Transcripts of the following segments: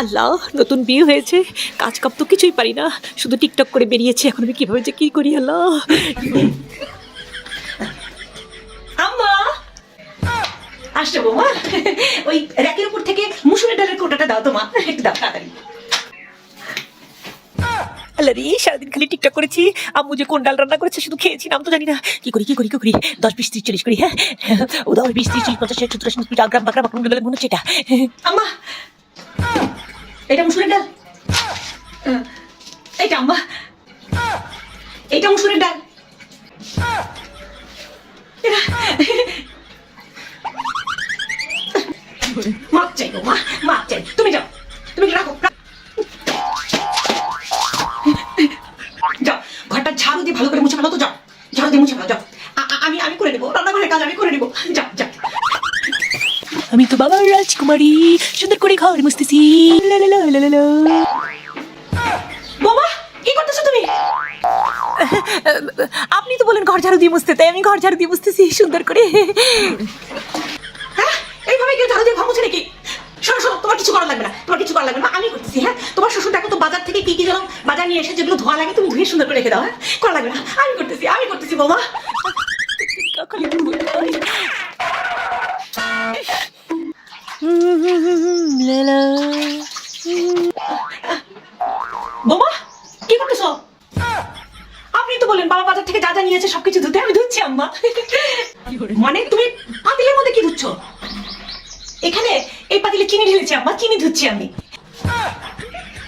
আল্লাহ, নতুন বিয়ে হয়েছে, কাজ কাপ তো কিছুই পারি না, শুধু টিকটক করে বেরিয়েছে। এখন আমি কিভাবে যে কি করি আল্লাহ। আম্মা আসছে বৌমা, ওই র্যাকের উপর থেকে মুসুরের ডালের কোটাটা দাও তো মা, একটু দাও তাড়াতাড়ি। আল্লাহ রে, সারাদিন খালি টিকটক করেছি। আম্মু যে কোন ডাল রান্না করেছে শুধু খেয়েছি, নাম তো জানি না। কি করি 10, 20, 30, 40 করি। হ্যাঁ, ও 10, 20, 30, 40, 50, 60, 70, 80, গ্রাম বাকরা বাকরা মনে হচ্ছে এটা। আম্মা এটা মুসুরের ডাল, এইটা আম্মা, এইটা মুসুরের ডাল। মাপ চাই গো মা, মাপ চাই। তুমি যাও, তুমি রাখো, যাও ঘরটা ঝাড়ু দিয়ে ভালো করে মুছে ফেলো তো, যাও ঝাড়ু দিয়ে মুছে ফেলো, যাও। আমি আমি করে নেবো, রান্নাঘরের কাজ আমি করে নেবো, যাও যাও। আমি তো বাবার রাজকুমারী, সুন্দর করে ঘর মুছতেছি। লা লা লা লা লা লা। বৌমা কি করতেছো তুমি? আপনি তো বলেন ঘর ঝাড়ু দিয়ে মুছতে, তাই আমি ঘর ঝাড়ু দিয়ে মুছতেছি সুন্দর করে। হ্যাঁ, এইভাবে কেউ ঝাড়ু দিয়ে ঘর মুছে নাকি? শোনো শোনো, তোমার কিছু করা লাগবে না, তোমার কিছু করা লাগবে না, আমি করতেছি। হ্যাঁ, তোমার শ্বশুর দেখো তো বাজার থেকে কি কি যেন বাজার নিয়ে এসে, যেগুলো ধোয়া লাগে তুমি ধুয়ে সুন্দর করে রেখে দাও। হ্যাঁ, করা লাগবে না, আমি করতেছি, আমি করতেছি বৌমা। বৌমা কি করতেছো? আপনি তো বলেন বাবা বাজার থেকে যা যা নিয়েছে সবকিছু ধুতে, আমি ধুচ্ছি আম্মা। মানে তুমি পাতিলের মধ্যে কি ধুচ্ছ? এখানে এই পাতিলে চিনি ঢেলেছি আম্মা, চিনি ধুচ্ছি আমি।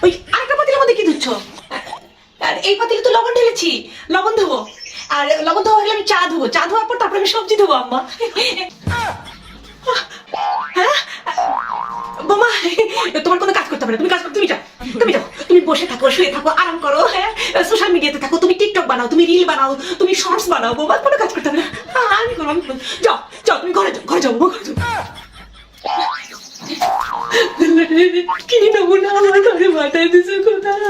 ওই আরেকটা পাতিলের মধ্যে কি ধুচ্ছ? আর এই পাতিলে তো লবণ ঢেলেছি, লবণ ধোবো। আর লবণ ধোয়া হলে আমি চা ধোবো, চা ধোয়ার পর তারপরে আমি সবজি ধোবো আম্মা। হ্যাঁ বোমা, তোমার কোনো কাজ করতে হবে না, তুমি কাজ করো, তুমি যাও, তুমি যাও, তুমি বসে থাকো, শুয়ে থাকো, আরাম করো। হ্যাঁ, সোশ্যাল মিডিয়াতে থাকো, তুমি টিকটক বানাও, তুমি রিল বানাও, তুমি শর্টস বানাও। বোমা কোনো কাজ করতে হবে না, আমি করবো, আমি করবো। যাও যাও, তুমি ঘরে যাও, ঘরে যাও বোমা, ঘরে যাও। কি নমুনা আমার ঘরে পাঠাই দিছো কোথায়?